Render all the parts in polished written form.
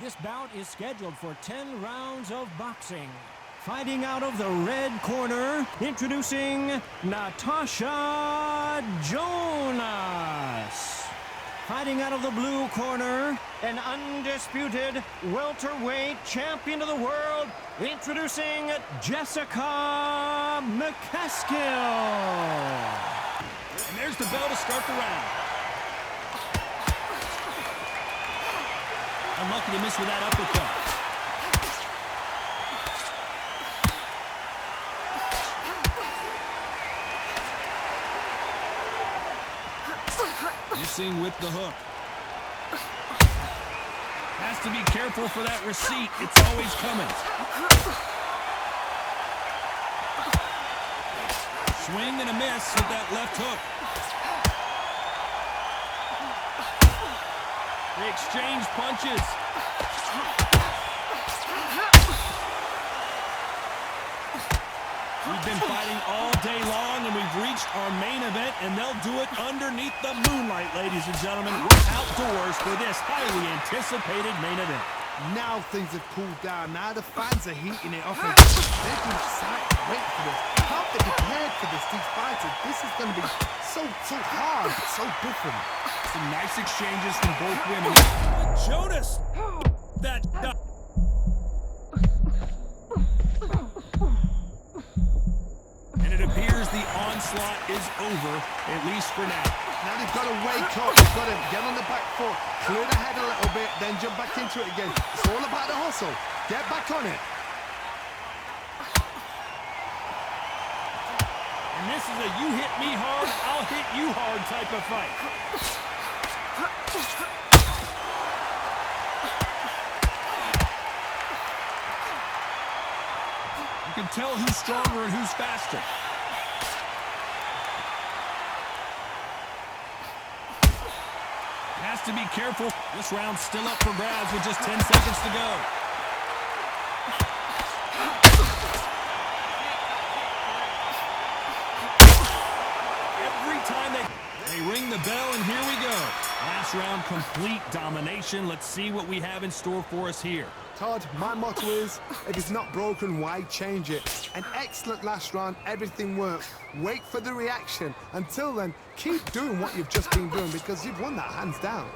This bout is scheduled for 10 rounds of boxing. Fighting out of the red corner, introducing Natasha Jonas. Fighting out of the blue corner, an undisputed welterweight champion of the world, introducing Jessica McCaskill. And there's the bell to start the round. Unlucky to miss with that uppercut. Missing with the hook. Has to be careful for that receipt. It's always coming. Swing and a miss with that left hook. They exchange punches. We've been fighting all day long, and we've reached our main event, and they'll do it underneath the moonlight, ladies and gentlemen. We're outdoors for this highly anticipated main event. Now things have cooled down. Now the fans are heating it up. They've been sat waiting for this. How they prepared for this, these fighters. This is going to be so hard, so different. Some nice exchanges from both women. Jonas! That... And it appears the onslaught is over, at least for now. Now they've got to wake up. They've got to get on the back foot, clear the head a little bit, then jump back into it again. It's all about the hustle. Get back on it. And this is a you hit me hard, I'll hit you hard type of fight. You can tell who's stronger and who's faster. Has to be careful. This round's still up for grabs with just 10 seconds to go. Every time they ring the bell, and here we go. Last round, complete domination. Let's see what we have in store for us here. Todd, my motto is, if it's not broken, why change it? An excellent last round, everything works. Wait for the reaction. Until then, keep doing what you've just been doing because you've won that hands down.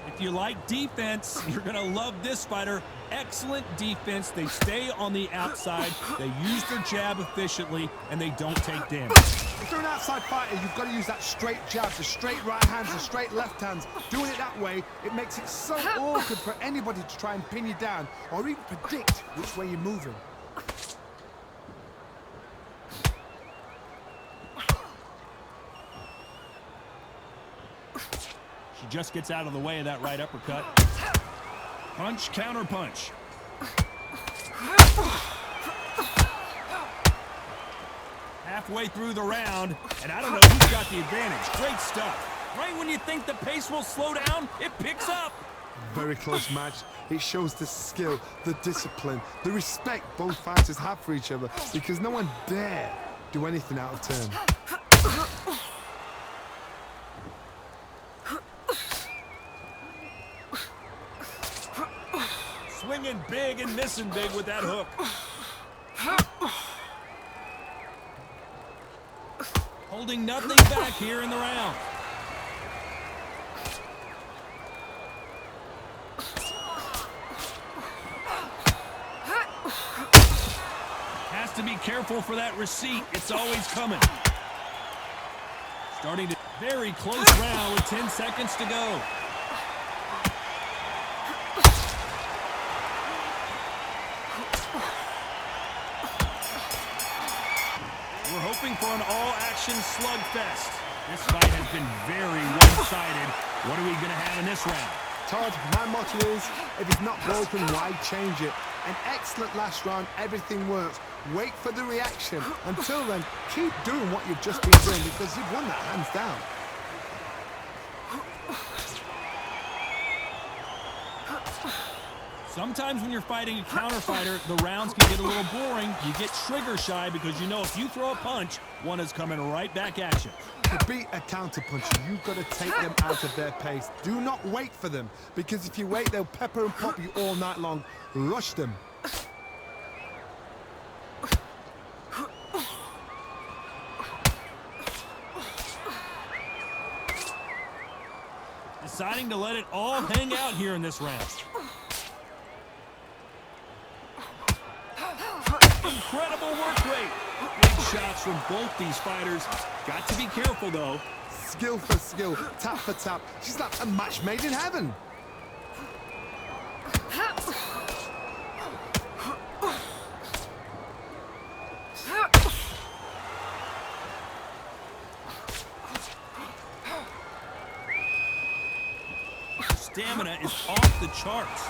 If you like defense, you're gonna love this fighter. Excellent defense. They stay on the outside, they use their jab efficiently, and they don't take damage. If you're an outside fighter, you've got to use that straight jab, the straight right hands, the straight left hands. Doing it that way, it makes it so awkward for anybody to try and pin you down or even predict which way you're moving. She just gets out of the way of that right uppercut. Punch, counter punch. Halfway through the round, and I don't know who's got the advantage. Great stuff. Right when you think the pace will slow down, it picks up. Very close match. It shows the skill, the discipline, the respect both fighters have for each other because no one dare do anything out of turn. Swinging big and missing big with that hook. Holding nothing back here in the round. Has to be careful for that receipt. It's always coming. Starting to very close round with 10 seconds to go. We're hoping for an all-action slugfest. This fight has been very one-sided. What are we going to have in this round? Todd, my motto is, if it's not broken, why change it? An excellent last round, everything works. Wait for the reaction. Until then, keep doing what you've just been doing because you've won that hands down. Sometimes when you're fighting a counter fighter, the rounds can get a little boring. You get trigger shy because you know if you throw a punch, one is coming right back at you. To beat a counterpuncher, you've got to take them out of their pace. Do not wait for them, because if you wait, they'll pepper and pop you all night long. Rush them. Deciding to let it all hang out here in this round. Incredible work rate. Big shots from both these fighters. Got to be careful, though. Skill for skill, tap for tap. She's like a match made in heaven. Stamina is off the charts.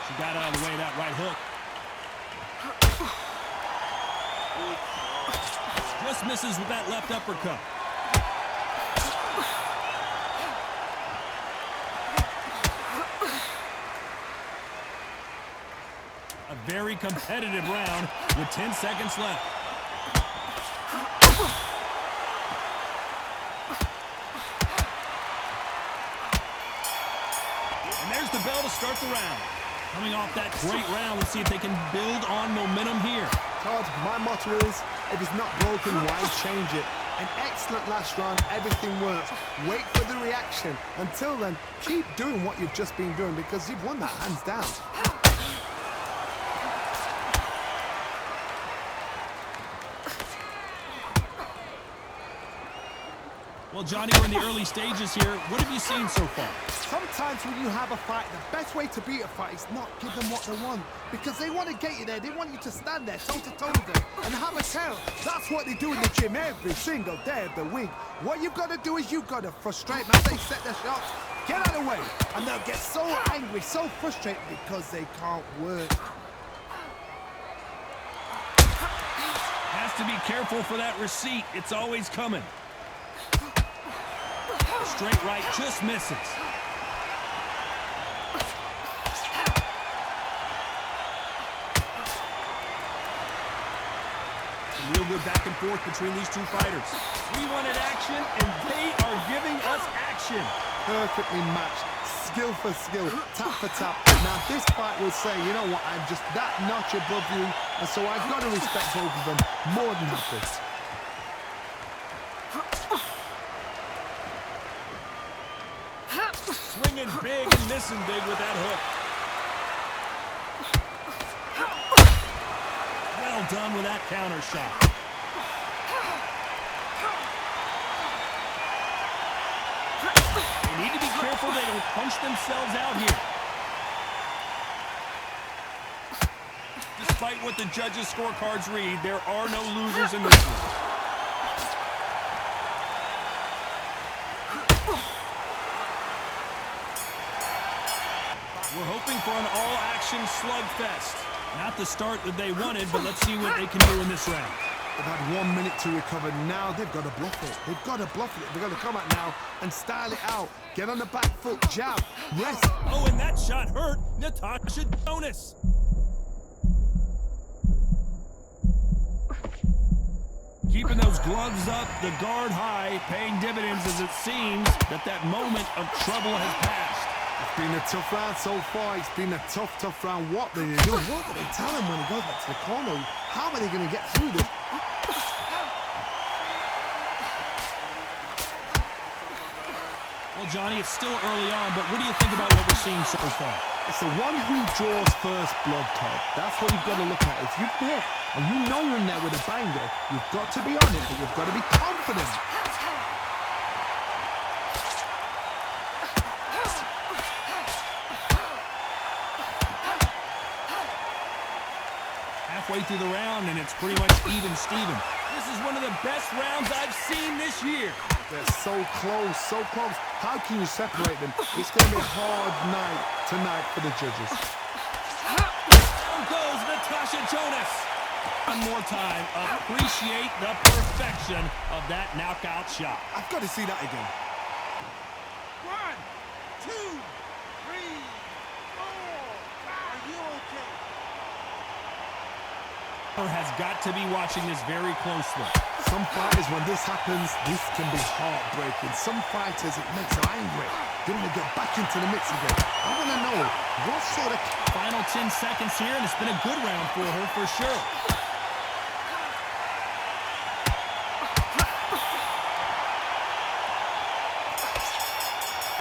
She got out of the way of that right hook. Just misses with that left uppercut. A very competitive round with 10 seconds left. And there's the bell to start the round. Coming off that great round, let's see if they can build on momentum here. Todd, my motto is, if it's not broken, why change it? An excellent last round, everything works. Wait for the reaction. Until then, keep doing what you've just been doing, because you've won that hands down. Well, Johnny, we're in the early stages here. What have you seen so far? Sometimes when you have a fight, the best way to beat a fight is not give them what they want. Because they want to get you there. They want you to stand there toe-to-toe with them and have a tail. That's what they do in the gym every single day of the week. What you've got to do is you've got to frustrate them as they set their shots. Get out of the way. And they'll get so angry, so frustrated because they can't work. Has to be careful for that receipt. It's always coming. Straight right just misses. Real good back and forth between these two fighters. We wanted action, and they are giving us action. Perfectly matched. Skill for skill, tap for tap. Now this fight will say, you know what, I'm just that notch above you, and so I've got to respect both of them more than happy. Swinging big and missing big with that hook. Well done with that counter shot. They need to be careful they don't punch themselves out here. Despite what the judges' scorecards read, there are no losers in this one. We're hoping for an all-action slugfest. Not the start that they wanted, but let's see what they can do in this round. They've had 1 minute to recover. Now they've got to bluff it. They've got to bluff it. They've got to come out now and style it out. Get on the back foot, jab, rest. Oh, and that shot hurt Natasha Jonas. Keeping those gloves up, the guard high, paying dividends as it seems that moment of trouble has passed. It's been a tough round so far. It's been a tough round. What do they do? What do they tell him when he goes back to the corner? How are they going to get through this? Well, Johnny, it's still early on, but what do you think about what we're seeing so far? It's the one who draws first blood, Todd. That's what you've got to look at. If you're there and you know you're in there with a banger, you've got to be on it, but you've got to be confident. Halfway through the round, and it's pretty much even Steven. This is one of the best rounds I've seen this year. They're so close, so close. How can you separate them? It's going to be a hard night tonight for the judges. Down goes Natasha Jonas. One more time, appreciate the perfection of that knockout shot. I've got to see that again. 1, 2, 3, 4, 5. Has got to be watching this very closely. Some fighters, when this happens, this can be heartbreaking. Some fighters, it makes them angry. They want to get back into the mix again. I want to know what sort of... Final 10 seconds here, and it's been a good round for her for sure.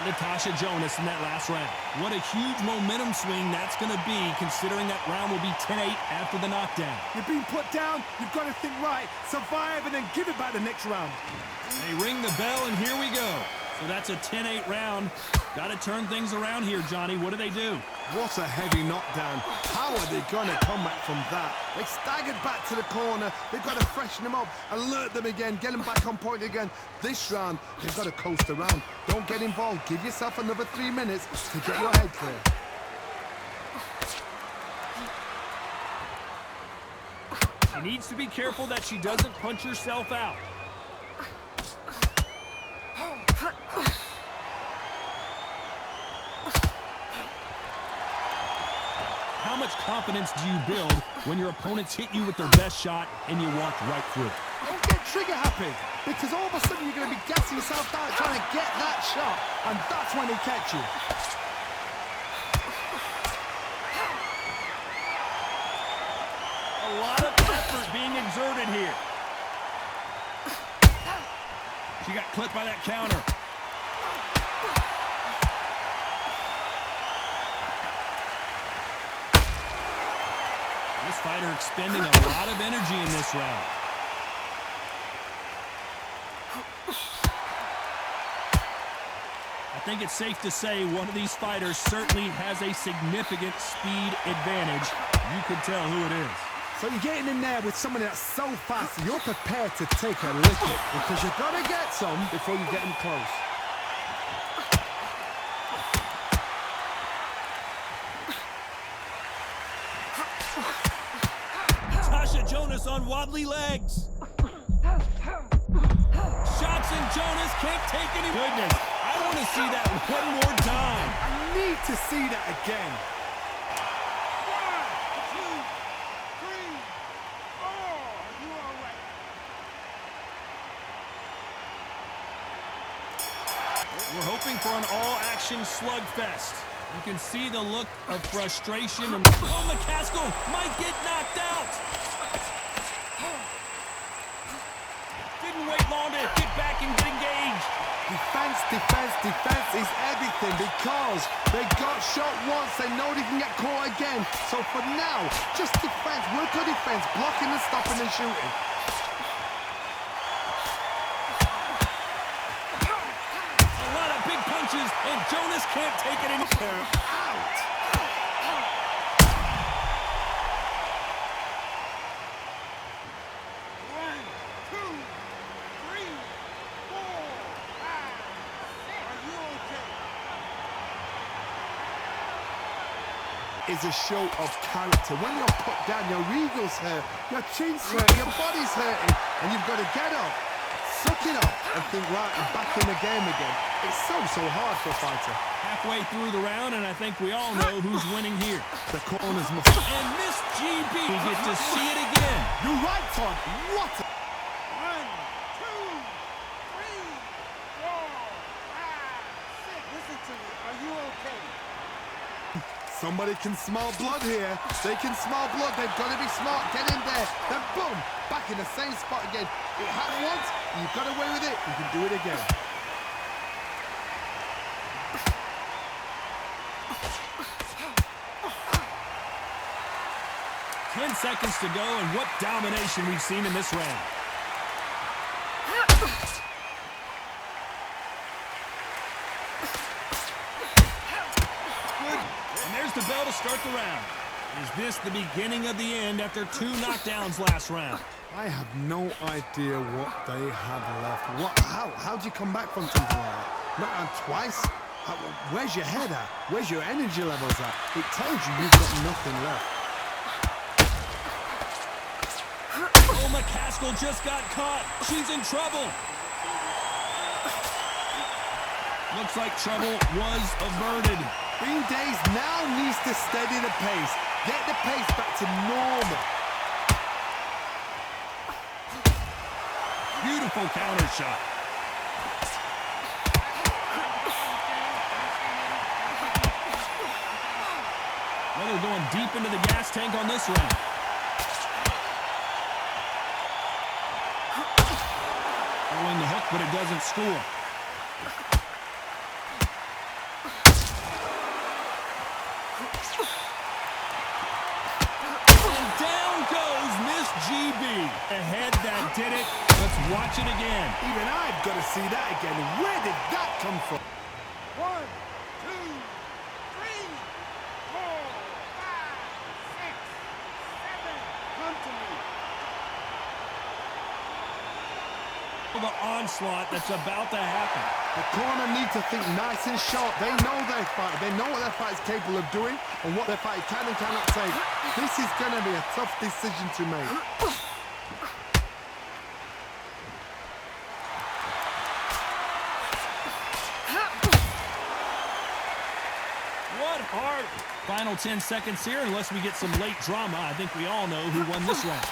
Natasha Jonas in that last round. What a huge momentum swing that's going to be, considering that round will be 10-8 after the knockdown. You're being put down, you've got to think right, survive, and then give it back the next round. They ring the bell, and here we go. So that's a 10-8 round. Got to turn things around here, Johnny. What do they do? What a heavy knockdown. How are they going to come back from that? They staggered back to the corner. They've got to freshen them up, alert them again, get them back on point again. This round, they've got to coast around. Don't get involved. Give yourself another 3 minutes to get your head clear. She needs to be careful that she doesn't punch herself out. How much confidence do you build when your opponents hit you with their best shot and you walk right through it? Don't get trigger happy, because all of a sudden you're going to be gassing yourself down trying to get that shot, and that's when they catch you. A lot of effort being exerted here. She got clipped by that counter. This fighter expending a lot of energy in this round. I think it's safe to say one of these fighters certainly has a significant speed advantage. You can tell who it is. So you're getting in there with somebody that's so fast, you're prepared to take a lick it, because you've got to get some before you get them close. Jonas on wobbly legs. Shots and Jonas can't take any. Goodness, I want to see that one more time. I need to see that again. 1, 2, 3, 4. We're hoping for an all-action slugfest. You can see the look of frustration. And oh, McCaskill might get knocked out. Didn't wait long to get back and get engaged. Defense, defense, defense is everything, because they got shot once, they know they can get caught again. So for now, just defense, work on defense, blocking and stopping and shooting. A lot of big punches, and Jonas can't take it anymore. Out! Is a show of character. When you're put down, your eagles hurt, your chin's hurt, your body's hurting, and you've got to get up, suck it up, and think, right, I'm back in the game again. It's so hard for a fighter. Halfway through the round, and I think we all know who's winning here. The corners must... And Miss GB, we get to see it again. You're right, Todd. What a... 1, 2, 3, 4, 5, 6. Listen to me. Are you okay? Somebody can smell blood here. They can smell blood. They've got to be smart. Get in there. Then boom, back in the same spot again. It happened once. You got away with it. You can do it again. Ten seconds to go, and what domination we've seen in this round. The bell to start the round. Is this the beginning of the end after 2 knockdowns last round? I have no idea what they have left. How do you come back from something like that? Knocked down twice? Where's your head at? Where's your energy levels at? It tells you you've got nothing left. Oh, McCaskill just got caught. She's in trouble. Looks like trouble was averted. Green Days now needs to steady the pace. Get the pace back to normal. Beautiful counter shot. Well, they're going deep into the gas tank on this round. Throwing the hook, but it doesn't score. And down goes Miss GB. The head that did it. Let's watch it again. Even I've got to see that again. Where did that come from? 1, 2, 3, 4, 5, 6, 7. Come to me. The onslaught that's about to happen. The corner need to think nice and sharp. They know their fight. They know what their fight is capable of doing and what their fight can and cannot take. This is going to be a tough decision to make. What heart! Final 10 seconds here, unless we get some late drama. I think we all know who won this round.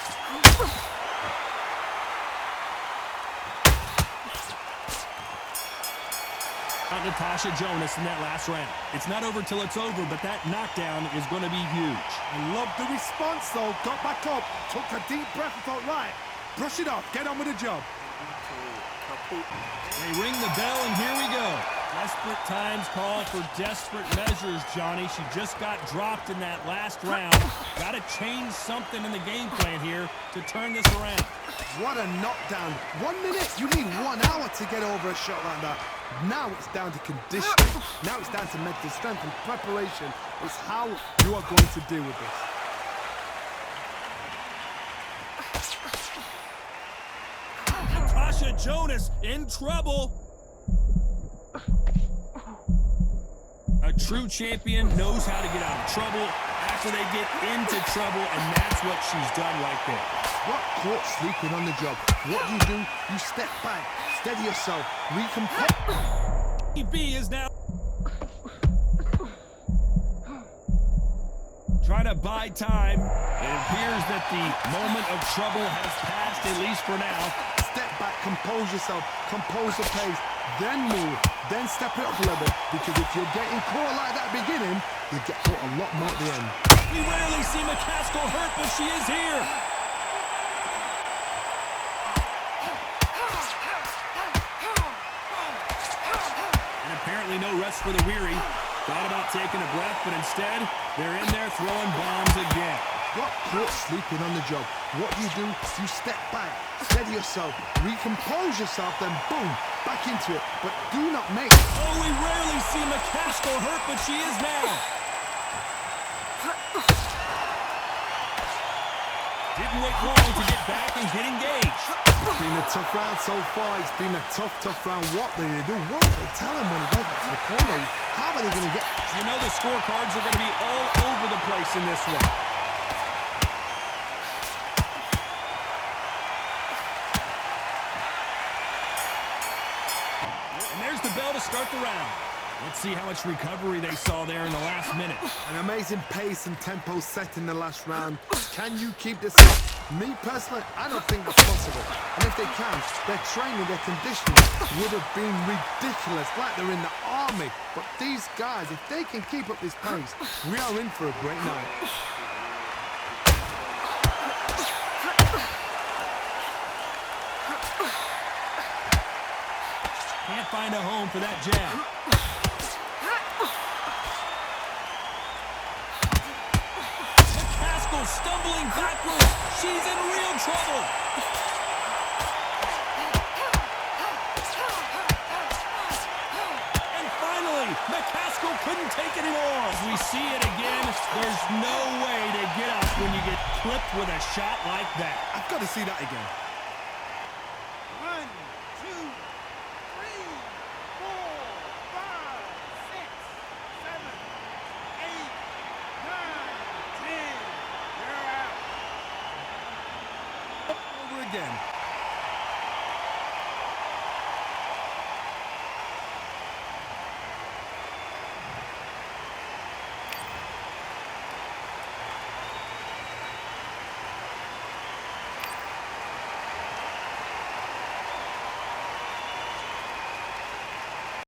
Natasha JONAS in that last round. It's not over till it's over, but that knockdown is going to be huge. I love the response, though. Got back up, took a deep breath and thought, right, brush it off, get on with the job. They ring the bell, and here we go. Desperate times call for desperate measures, Johnny. She just got dropped in that last round. Got to change something in the game plan here to turn this around. What a knockdown. 1 minute, you need 1 hour to get over a shot like that. Now it's down to conditioning. Now it's down to mental strength and preparation. It's how you are going to deal with this. Natasha JONAS in trouble. A true champion knows how to get out of trouble after they get into trouble, and that's what she's done right there. What caught sleeping on the job? What do? You step back, steady yourself, recompose. B is now trying to buy time. It appears that the moment of trouble has passed, at least for now. Step back, compose yourself, compose the pace, then move, then step it up a little bit. Because if you're getting caught like that beginning, you get caught a lot more at the end. We rarely see McCaskill hurt, but she is here. And apparently no rest for the weary. Thought about taking a breath, but instead, they're in there throwing bombs again. Got caught sleeping on the job. What do? You step back, steady yourself, recompose yourself, then boom, back into it. But do not make... Oh, we rarely see McCaskill hurt, but she is now. Didn't wait long to get back and get engaged. It's been a tough round so far. It's been a tough round. What do they do? What do they tell him when he goes back to the corner? How are they going to get... You know the scorecards are going to be all over the place in this one. And there's the bell to start the round. Let's see how much recovery they saw there in the last minute. An amazing pace and tempo set in the last round. Can you keep this up? Me personally, I don't think that's possible. And if they can, their training, their conditioning would have been ridiculous, like they're in the army. But these guys, if they can keep up this pace, we are in for a great night. Can't find a home for that jab. McCaskill stumbling backwards. She's in real trouble. And finally, McCaskill couldn't take it anymore. As we see it again, there's no way to get up when you get clipped with a shot like that. I've got to see that again. 1, 2, 3, 4, 5, 6, 7, 8, 9, 10. You're out. Over again.